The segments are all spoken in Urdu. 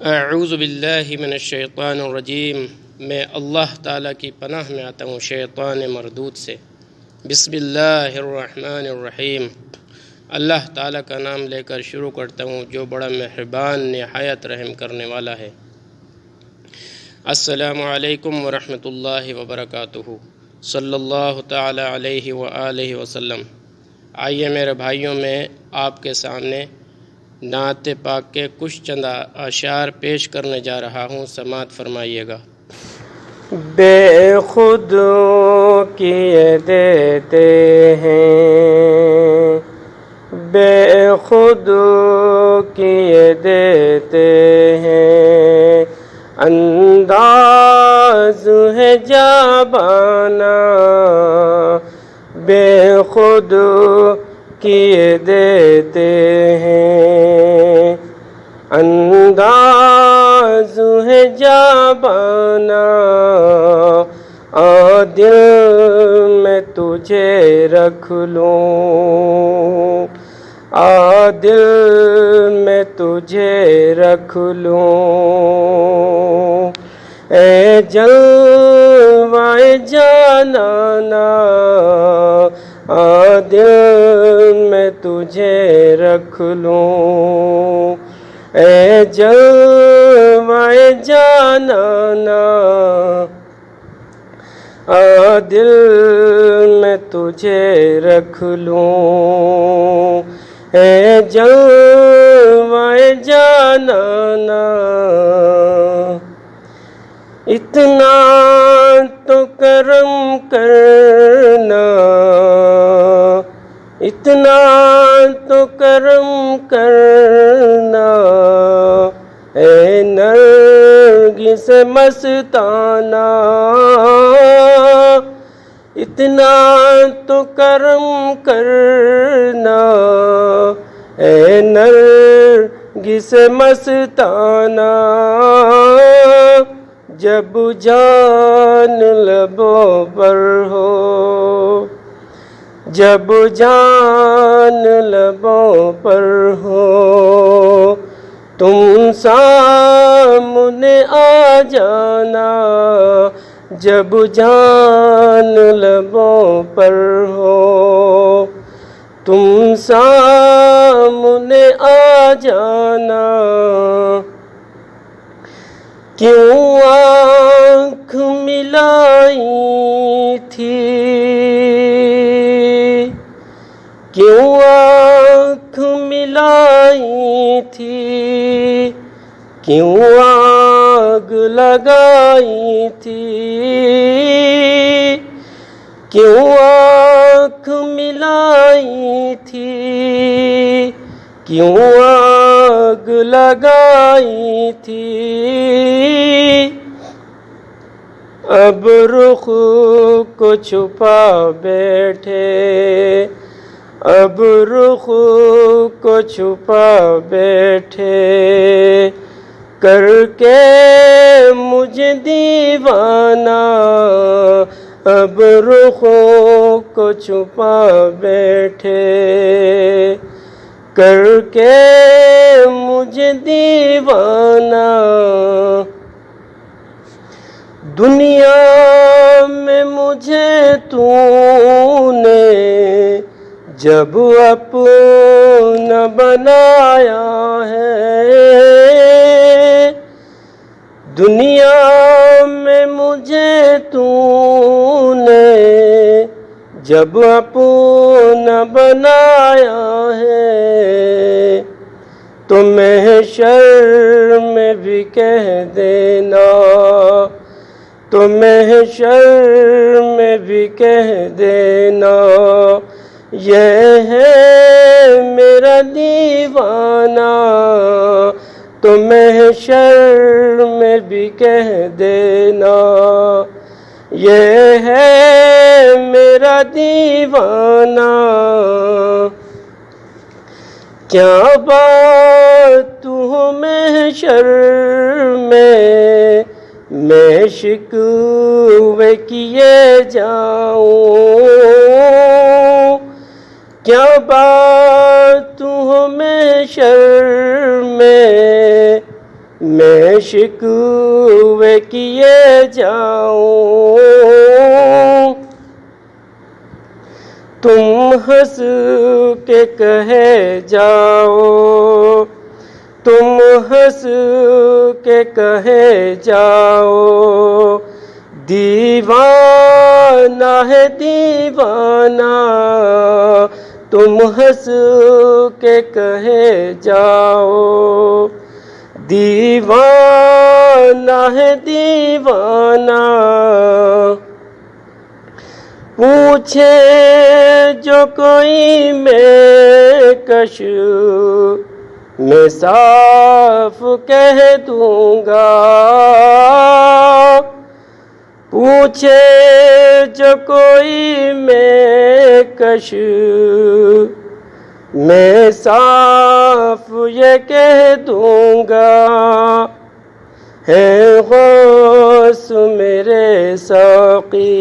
اعوذ باللہ من الشیطان الرجیم، میں اللہ تعالیٰ کی پناہ میں آتا ہوں شیطان مردود سے۔ بسم اللہ الرحمن الرحیم، اللہ تعالیٰ کا نام لے کر شروع کرتا ہوں جو بڑا مہربان نہایت رحم کرنے والا ہے۔ السلام علیکم ورحمۃ اللہ وبرکاتہ، صلی اللہ تعالیٰ علیہ وآلہ وسلم۔ آئیے میرے بھائیوں، میں آپ کے سامنے نعت پاک کے کچھ چند اشعار پیش کرنے جا رہا ہوں، سماعت فرمائیے گا۔ بے خود کیے دیتے ہیں، بے خود کیے دیتے ہیں، انداز ہے جابانا بے خود کیے دیتے ہیں، انداز ہے جابانا دل میں تجھے رکھ لوں، دل میں تجھے رکھ لوں، اے جلوہ جانانا دل میں تجھے رکھ لوں، اے جلوہ جانانا دل میں تجھے رکھ لوں، اے جلوہ جانانا۔ اتنا تو کرم کرنا، اتنا تو کرم کرنا، اے نرگس مستانہ، اتنا تو کرم کرنا، اے نرگس مستانہ، جب جان لبوں پر ہو، جب جان لبوں پر ہو، تم سامنے آ جانا، جب جان لبوں پر ہو، تم سامنے آ جانا۔ کیوں آنکھ ملائی تھی، کیوں آنکھ ملائی تھی، کیوں آگ لگائی تھی، کیوں آنکھ ملائی تھی، کیوں آگ لگائی تھی، اب رخ کو چھپا بیٹھے، اب رخ کو چھپا بیٹھے، کر کے مجھے دیوانہ، اب رخ کو چھپا بیٹھے، کر کے مجھے دیوانہ۔ دنیا میں مجھے تو نے جب اپنا بنایا ہے، دنیا میں مجھے تو نے جب اپنا بنایا ہے، تو محشر میں بھی کہہ دینا، تو محشر میں بھی کہہ دینا، یہ ہے میرا دیوانہ، تو محشر میں بھی کہہ دینا، یہ ہے میرا دیوانہ۔ کیا بات ہو محشر میں شکوے کیے جاؤں، کیا بات ہو محشر میں میں شکوے کیے جاؤں، تم ہنس کے کہے جاؤ، تم ہنس کے کہے جاؤ، دیوانہ ہے دیوانہ، تم ہنس کے کہے جاؤ، دیوانہ ہے دیوانہ۔ پوچھے جو کوئی میں کش، میں صاف کہہ دوں گا، پوچھے جو کوئی میں کش، میں صاف یہ کہہ دوں گا، ہے غوث میرے ساقی،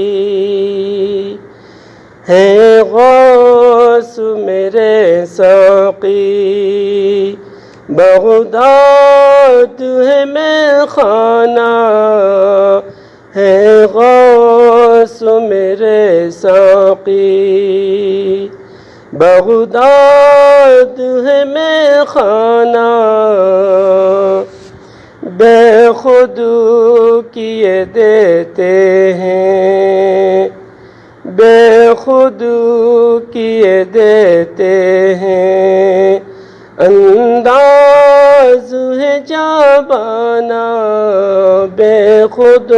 ہے غوث میرے ساقی، بغداد ہے میں خانہ، ہے غوث میرے ساقی، بغداد ہے میں خانہ، بے خود کیے دیتے ہیں، بے خود کیے دیتے ہیں، انداز ہے جابانہ، بے خود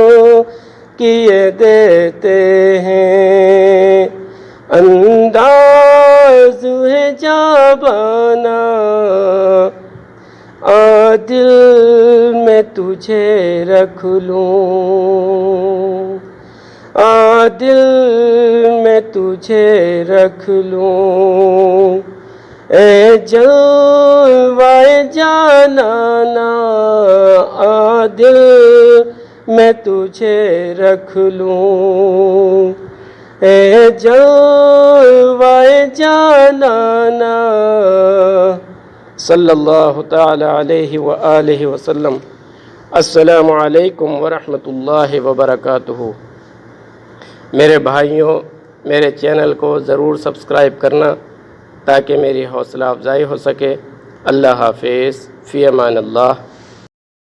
کیے دیتے ہیں، انداز ہے جابانہ، عادل میں تجھے رکھ لوں، عادل میں تجھے رکھ لوں، اے جلوۂ جانانا، عادل میں تجھے رکھ لوں، اے جلوۂ جانانا، صلی اللہ تعالی علیہ وآلہ وسلم۔ السلام علیکم ورحمۃ اللہ وبرکاتہ۔ میرے بھائیوں، میرے چینل کو ضرور سبسکرائب کرنا تاکہ میری حوصلہ افزائی ہو سکے۔ اللہ حافظ، فی امان اللہ۔